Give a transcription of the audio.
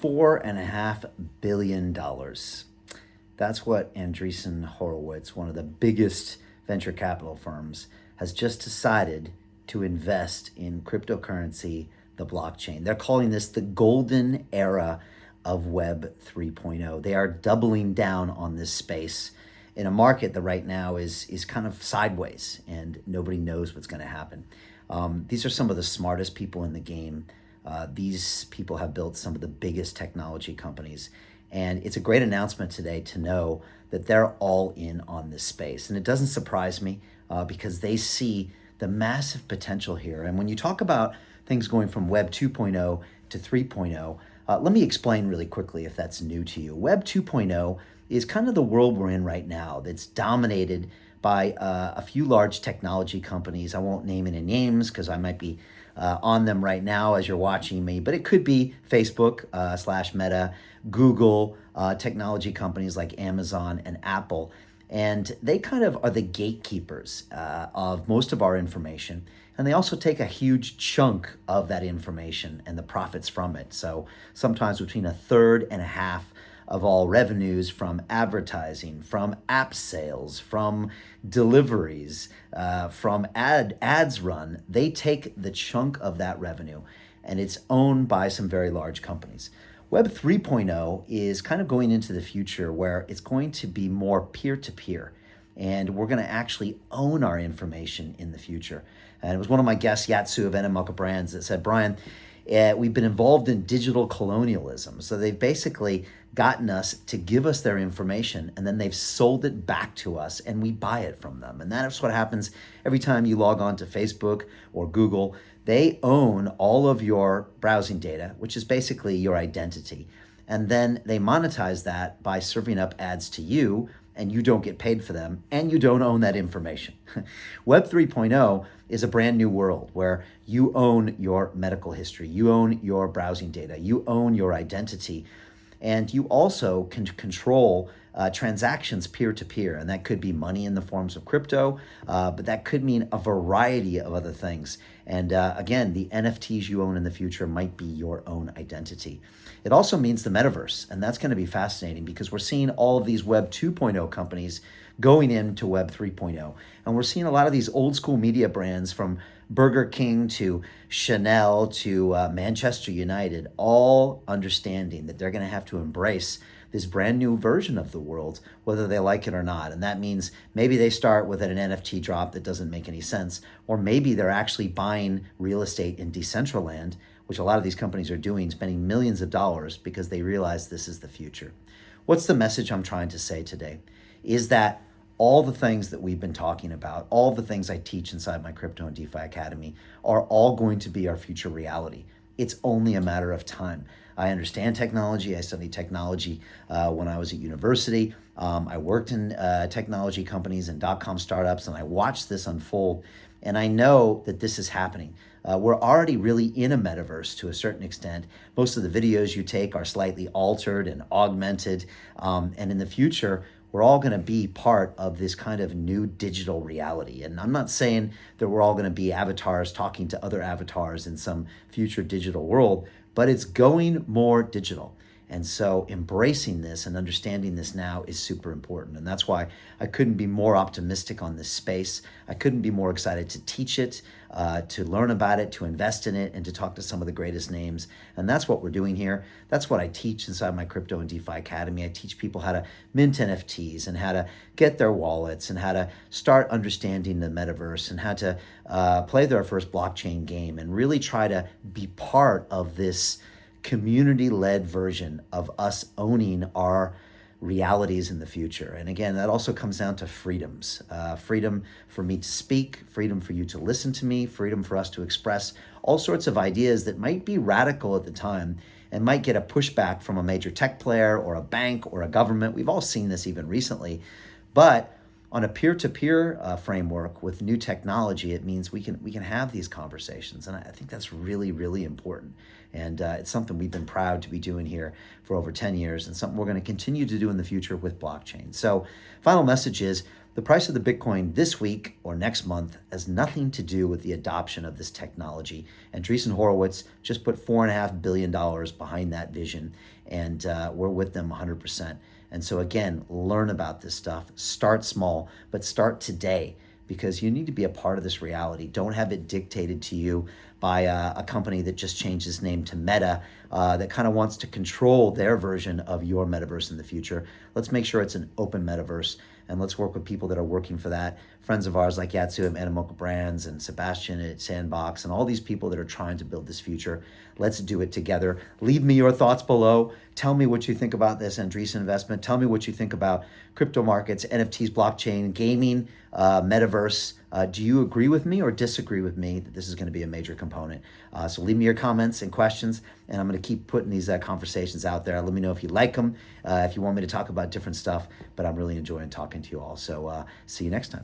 $4.5 billion. That's what Andreessen Horowitz, one of the biggest venture capital firms, has just decided to invest in cryptocurrency, the blockchain. They're calling this the golden era of Web 3.0. They are doubling down on this space in a market that right now is kind of sideways and nobody knows what's going to happen. These are some of the smartest people in the game. These people have built some of the biggest technology companies. And it's a great announcement today to know that they're all in on this space. And it doesn't surprise me because they see the massive potential here. And when you talk about things going from Web 2.0 to 3.0, let me explain really quickly if that's new to you. Web 2.0 is kind of the world we're in right now that's dominated by a few large technology companies. I won't name any names because I might be on them right now as you're watching me, but it could be Facebook / Meta, Google, technology companies like Amazon and Apple. And they kind of are the gatekeepers of most of our information. And they also take a huge chunk of that information and the profits from it. So sometimes between a third and a half of all revenues from advertising, from app sales, from deliveries, from ads run, they take the chunk of that revenue and it's owned by some very large companies. Web 3.0 is kind of going into the future where it's going to be more peer-to-peer and we're going to actually own our information in the future. And it was one of my guests, Yatsu of Enemuka Brands, that said, Brian, we've been involved in digital colonialism. So they've basically gotten us to give us their information and then they've sold it back to us and we buy it from them. And that's what happens every time you log on to Facebook or Google. They own all of your browsing data, which is basically your identity. And then they monetize that by serving up ads to you and you don't get paid for them and you don't own that information. Web 3.0 is a brand new world where you own your medical history, you own your browsing data, you own your identity, and you also can control transactions peer-to-peer, and that could be money in the forms of crypto, but that could mean a variety of other things. And again, the NFTs you own in the future might be your own identity. It also means the metaverse, and that's going to be fascinating because we're seeing all of these Web 2.0 companies going into Web 3.0. And we're seeing a lot of these old school media brands from Burger King to Chanel to Manchester United, all understanding that they're going to have to embrace this brand new version of the world, whether they like it or not. And that means maybe they start with an NFT drop that doesn't make any sense, or maybe they're actually buying real estate in Decentraland, which a lot of these companies are doing, spending millions of dollars because they realize this is the future. What's the message I'm trying to say today? Is that all the things that we've been talking about, all the things I teach inside my Crypto and DeFi Academy are all going to be our future reality. It's only a matter of time. I understand technology. I studied technology when I was at university. I worked in technology companies and dot-com startups, and I watched this unfold. And I know that this is happening. We're already really in a metaverse to a certain extent. Most of the videos you take are slightly altered and augmented. And in the future, we're all going to be part of this kind of new digital reality. And I'm not saying that we're all going to be avatars talking to other avatars in some future digital world, but it's going more digital. And so embracing this and understanding this now is super important. And that's why I couldn't be more optimistic on this space. I couldn't be more excited to teach it, to learn about it, to invest in it, and to talk to some of the greatest names. And that's what we're doing here. That's what I teach inside my Crypto and DeFi Academy. I teach people how to mint NFTs and how to get their wallets and how to start understanding the metaverse and how to play their first blockchain game and really try to be part of this community-led version of us owning our realities in the future. And again, that also comes down to freedoms. Freedom for me to speak, freedom for you to listen to me, freedom for us to express all sorts of ideas that might be radical at the time and might get a pushback from a major tech player or a bank or a government. We've all seen this even recently. But on a peer-to-peer framework with new technology, it means we can have these conversations. And I think that's really, really important. And it's something we've been proud to be doing here for over 10 years and something we're going to continue to do in the future with blockchain. So final message is The price of the Bitcoin this week or next month has nothing to do with the adoption of this technology. Andreessen Horowitz just put $4.5 billion behind that vision, and we're with them 100%. And so again, learn about this stuff. Start small, but start today, because you need to be a part of this reality. Don't have it dictated to you by a company that just changed its name to Meta, that kind of wants to control their version of your metaverse in the future. Let's make sure it's an open metaverse, and let's work with people that are working for that. Friends of ours like Yatsu at Animoca Brands and Sebastian at Sandbox and all these people that are trying to build this future. Let's do it together. Leave me your thoughts below. Tell me what you think about this Andreessen investment. Tell me what you think about crypto markets, NFTs, blockchain, gaming, metaverse. Do you agree with me or disagree with me that this is going to be a major component? So leave me your comments and questions, and I'm going to keep putting these conversations out there. Let me know if you like them, if you want me to talk about different stuff, but I'm really enjoying talking to you all. So see you next time.